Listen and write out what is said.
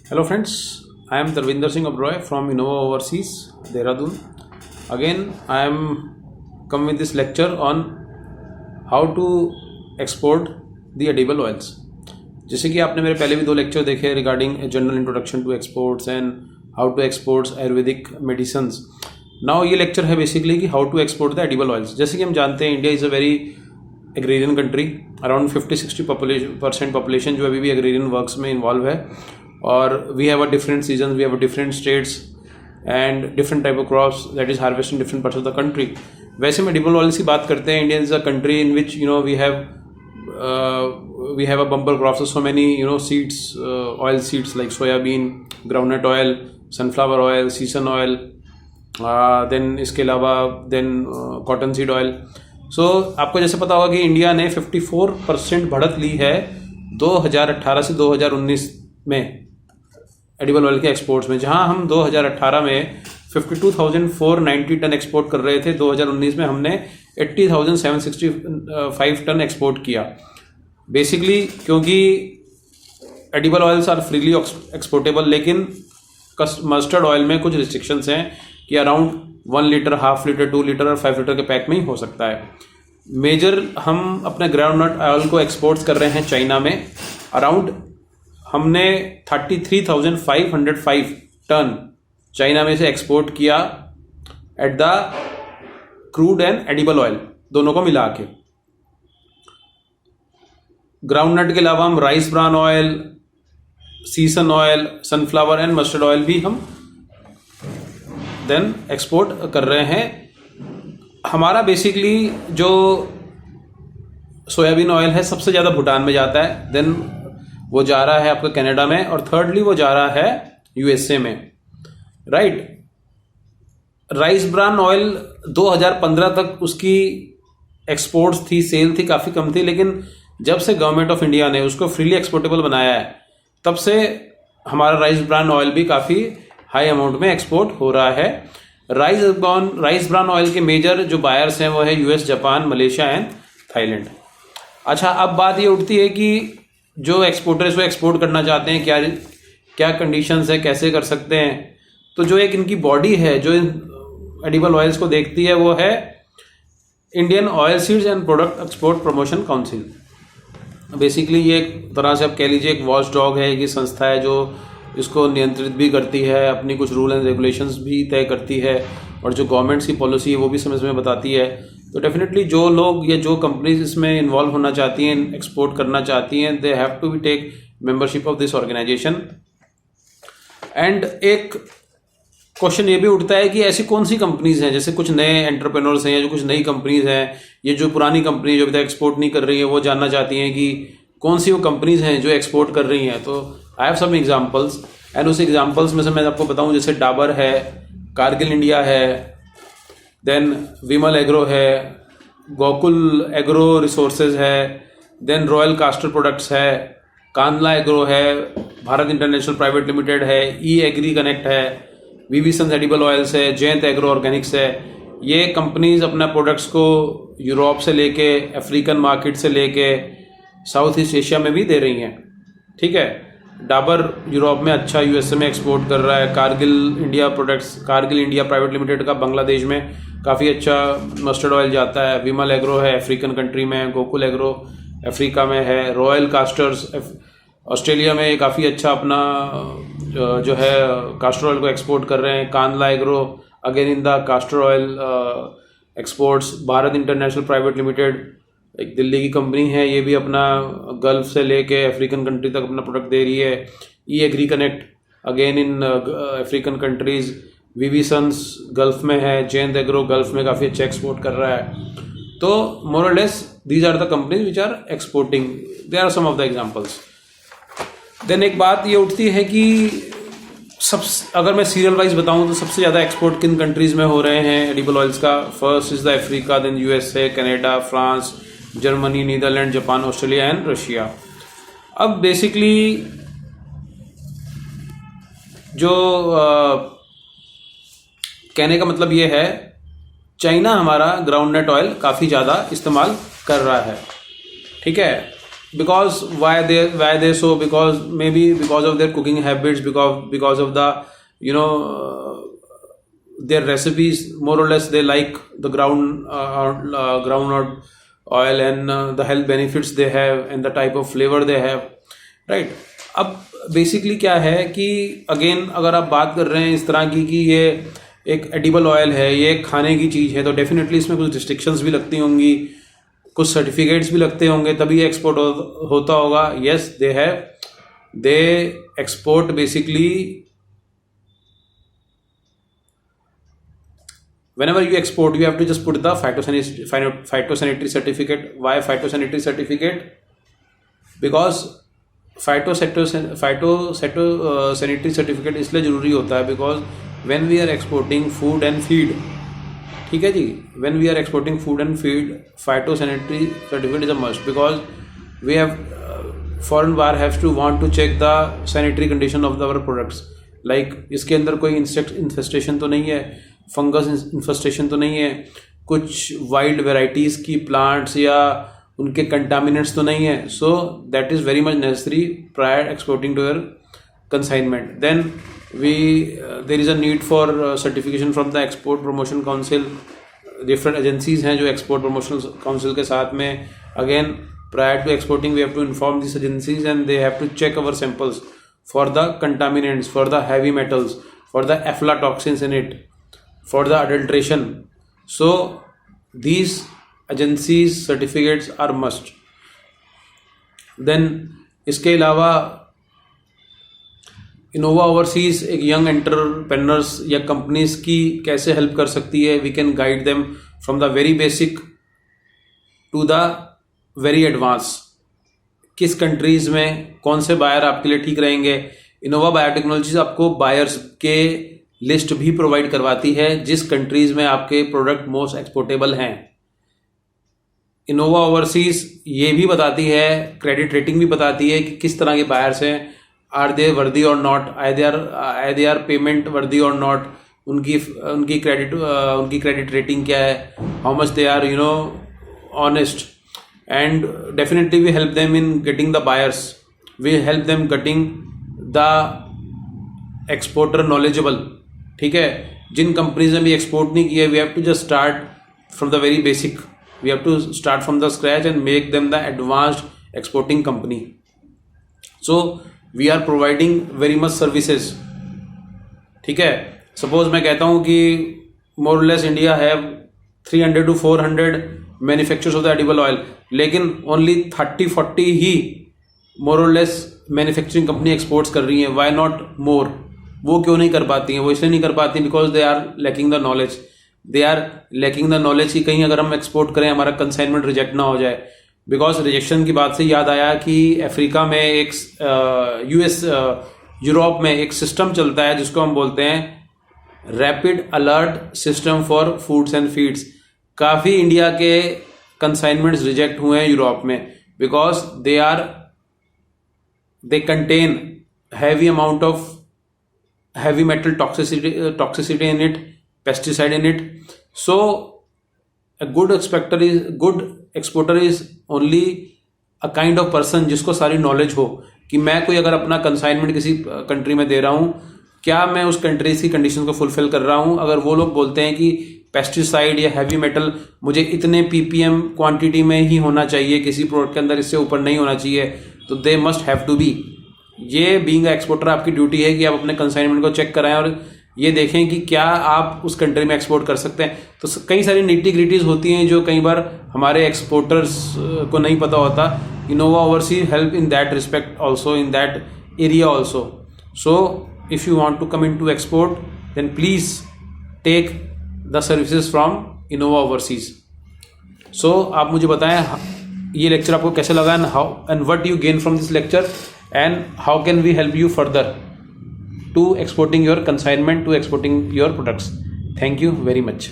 Hello friends, I am Tarvinder Singh Abroy from Innova Overseas, Dehradun. Again, I am come with this lecture on how to export the edible oils. जैसे कि आपने मेरे पहले भी 2 lecture देखे regarding general introduction to exports and how to exports Ayurvedic medicines. Now ये lecture है basically कि how to export the edible oils. जैसे कि हम जानते हैं India is a very agrarian country. Around 50-60% population जो अभी भी एग्रेरियन वर्क्स में इन्वॉल्व है. और we have a different season, we have a different states and different type of crops that is harvest in different parts of the country. वैसे में edible oils की बात करते हैं. India is a country in which we have a bumper crops of so many seeds, oil seeds like soyabean, groundnut oil, sunflower oil, sesame oil, then इसके अलावा then cotton seed oil. So आपको जैसे पता होगा कि India ने 54% बढ़त ली है 2018 से 2019 में एडिबल ऑयल के एक्सपोर्ट्स में. जहां हम 2018 में 52,490 टन एक्सपोर्ट कर रहे थे, 2019 में हमने 80,765 टन एक्सपोर्ट किया. बेसिकली क्योंकि edible oils are freely exportable, लेकिन मस्टर्ड ऑयल में कुछ रिस्ट्रिक्शंस हैं कि around 1 litre, half litre, 2 litre और 5 लीटर के पैक में ही हो सकता है. मेजर हम अपने ग्राउंडनट ऑयल को एक्सपोर्ट्स कर रहे हैं चाइना में. अराउंड हमने 33,505 टन चाइना में से एक्सपोर्ट किया at the crude and edible oil दोनों को मिला के. ग्राउंडनट के अलावा हम rice bran oil, season oil, sunflower and mustard oil भी हम देन एक्सपोर्ट कर रहे हैं. हमारा बेसिकली जो सोयाबीन ऑयल है सबसे ज़्यादा भूटान में जाता है, देन वो जा रहा है आपका कनाडा में, और थर्डली वो जा रहा है यूएसए में. राइट. राइस ब्रान ऑयल 2015 तक उसकी एक्सपोर्ट्स थी, सेल थी काफ़ी कम थी, लेकिन जब से गवर्नमेंट ऑफ इंडिया ने उसको फ्रीली एक्सपोर्टेबल बनाया है तब से हमारा राइस ब्रान ऑयल भी काफ़ी हाई अमाउंट में एक्सपोर्ट हो रहा है. राइस ब्रान ऑयल के मेजर जो बायर्स हैं वो है US, Japan, Malaysia and Thailand. अच्छा, अब बात ये उठती है कि जो एक्सपोर्टर्स वो एक्सपोर्ट करना चाहते हैं, क्या क्या कंडीशंस है, कैसे कर सकते हैं. तो जो एक इनकी बॉडी है जो इन एडिबल ऑयल्स को देखती है वो है Indian oil seeds and product export promotion council. Basically ये एक तरह से आप कह लीजिए एक वॉच डॉग है, एक संस्था है जो इसको नियंत्रित भी करती है, अपनी कुछ रूल एंड रेगुलेशंस भी तय करती है, और जो गवर्नमेंट्स की पॉलिसी है वो भी समय समय बताती है. तो डेफिनेटली जो लोग या जो कंपनीज इसमें इन्वॉल्व होना चाहती हैं, एक्सपोर्ट करना चाहती हैं, they have to be take membership of this organisation. And एक क्वेश्चन ये भी उठता है कि ऐसी कौन सी कंपनीज हैं, जैसे कुछ नए एंटरप्रेन्योर्स हैं या जो कुछ नई कंपनीज हैं, ये जो पुरानी कंपनी जो अभी तक एक्सपोर्ट नहीं कर रही है वो जानना चाहती हैं कि कौन सी वो कंपनीज हैं जो एक्सपोर्ट कर रही हैं. तो I have some examples, and उस एग्जांपल्स में से मैं आपको बताऊं, जैसे डाबर है, कारगिल इंडिया है, देन विमल एग्रो है, गोकुल एग्रो रिसोर्सेज है, देन रॉयल कास्टर प्रोडक्ट्स है, कांदला एग्रो है, भारत इंटरनेशनल प्राइवेट लिमिटेड है, ई एग्री कनेक्ट है, वीवी सन्स एडिबल ऑयल्स है, जयंत एग्रो ऑर्गेनिक्स है. ये कंपनीज अपना प्रोडक्ट्स को यूरोप से लेके, अफ्रीकन मार्केट से लेके साउथ ईस्ट एशिया में भी दे रही हैं. ठीक है. डाबर यूरोप में अच्छा, यूएसए में एक्सपोर्ट कर रहा है. कारगिल इंडिया प्राइवेट लिमिटेड का बांग्लादेश में काफ़ी अच्छा मस्टर्ड ऑयल जाता है. विमल एग्रो है अफ्रीकन कंट्री में, गोकुल एग्रो अफ्रीका में है, रॉयल कास्टर्स ऑस्ट्रेलिया में काफ़ी अच्छा अपना जो है कास्टर ऑयल को एक्सपोर्ट कर रहे हैं. Kandla agro again in the caster oil exports. Bharat international private limited एक दिल्ली की कंपनी है, ये भी अपना गल्फ से लेके अफ्रीकन कंट्री तक अपना प्रोडक्ट दे रही है. E agri connect again in African countries. VV sons gulf में है, जयंत एग्रो गल्फ में काफ़ी अच्छा एक्सपोर्ट कर रहा है. तो more or less these are the companies which are exporting. They are some of the examples. Then एक बात ये उठती है कि अगर मैं सीरियल वाइज बताऊं तो सबसे ज़्यादा एक्सपोर्ट किन कंट्रीज़ में हो रहे हैं एडिबल ऑयल्स का. First is the Africa, then USA, Canada, France, Germany, Netherland, Japan, Australia and Russia. अब बेसिकली जो कहने का मतलब ये है, चाइना हमारा ग्राउंडनट ऑयल काफ़ी ज़्यादा इस्तेमाल कर रहा है. ठीक है. because why they so, because maybe because of their cooking habits, because of the their recipes, more or less they like the groundnut oil and the health benefits they have and the type of flavor they have, right? अब basically क्या है कि again अगर आप बात कर रहे हैं इस तरह की कि ये एक एडिबल ऑयल है, ये एक खाने की चीज़ है, तो डेफिनेटली इसमें कुछ रिस्ट्रिक्शंस भी लगती होंगी, कुछ सर्टिफिकेट्स भी लगते होंगे, तभी ये एक्सपोर्ट होता होगा. Yes, they export basically. Whenever you export, you have to just put the phytosanitary certificate. Why phytosanitary certificate? Because phytosanitary certificate इसलिए ज़रूरी होता है because when we are exporting food and feed, ठीक है जी, when we are exporting food and feed, phytosanitary certificate is a must because we have foreign buyer has to want to check the sanitary condition of our products. Like इसके अंदर कोई insect infestation तो नहीं है, fungus infestation तो नहीं है, कुछ वाइल्ड वेराइटीज़ की प्लांट्स या उनके कंटामिनेंट्स तो नहीं है. So that is very much necessary prior exporting to your consignment. Then there is a need for certification from the export promotion council. Different agencies हैं जो एक्सपोर्ट प्रमोशन काउंसिल के साथ में. Again prior to exporting we have to inform this agencies and they have to check our samples for the contaminants, for the heavy metals, for the aflatoxins in it, for the adulteration. So these agencies certificates are must. Then इसके अलावा Innova overseas एक young entrepreneurs या companies की कैसे help कर सकती है. We can guide them from the very basic to the very advance. किस कंट्रीज़ में कौन से बायर आपके लिए ठीक रहेंगे. इनोवा बायोटेक्नोलॉजीज आपको बायर्स के लिस्ट भी प्रोवाइड करवाती है जिस कंट्रीज़ में आपके प्रोडक्ट मोस्ट एक्सपोर्टेबल हैं. इनोवा ओवरसीज ये भी बताती है, क्रेडिट रेटिंग भी बताती है कि किस तरह के बायर्स हैं. Are they worthy or not, I they are payment worthy or not. उनकी क्रेडिट रेटिंग क्या है, how much they are honest. And definitely we help them in getting the buyers. We help them getting the exporter knowledgeable. ठीक है, जिन companies ने भी export नहीं किया, we have to just start from the very basic. We have to start from the scratch and make them the advanced exporting company. So we are providing very much services. ठीक है, suppose मैं कहता हूँ कि more or less India have 300 to 400 manufacturers of the edible oil, लेकिन only 30-40 ही more or less manufacturing company exports कर रही हैं. Why not more? वो क्यों नहीं कर पाती हैं? वो इसलिए नहीं कर पाती because they are lacking the knowledge. They are lacking the knowledge कि कहीं अगर हम एक्सपोर्ट करें हमारा कंसाइनमेंट रिजेक्ट ना हो जाए. बिकॉज रिजेक्शन की बात से याद आया कि अफ्रीका में एक यूरोप में एक सिस्टम चलता है जिसको हम बोलते हैं rapid alert system for foods and feeds. काफ़ी इंडिया के कंसाइनमेंट्स रिजेक्ट हुए हैं यूरोप में because they contain heavy amount of heavy metal toxicity in it, pesticide in it. So a good exporter is only a kind of person जिसको सारी knowledge हो कि मैं कोई अगर अपना कंसाइनमेंट किसी कंट्री में दे रहा हूँ, क्या मैं उस कंट्री की कंडीशन को फुलफिल कर रहा हूँ. अगर वो लोग बोलते हैं कि पेस्टिसाइड या हैवी मेटल मुझे इतने ppm क्वांटिटी में ही होना चाहिए, किसी प्रोडक्ट के अंदर इससे ऊपर नहीं होना चाहिए, तो they must have to be. ये बीइंग एक्सपोर्टर आपकी ड्यूटी है कि आप अपने कंसाइनमेंट को चेक कराएं और ये देखें कि क्या आप उस कंट्री में एक्सपोर्ट कर सकते हैं. तो कई सारी निटी ग्रिटीज होती हैं जो कई बार हमारे एक्सपोर्टर्स को नहीं पता होता. Innova overseas help in that respect also, in that area also. So if you want to come in to export then please take the services from Innova overseas. So आप मुझे बताएं ये लेक्चर आपको कैसे लगा and what you gain from this lecture and how can we help you further to exporting your consignment, to exporting your products. Thank you very much.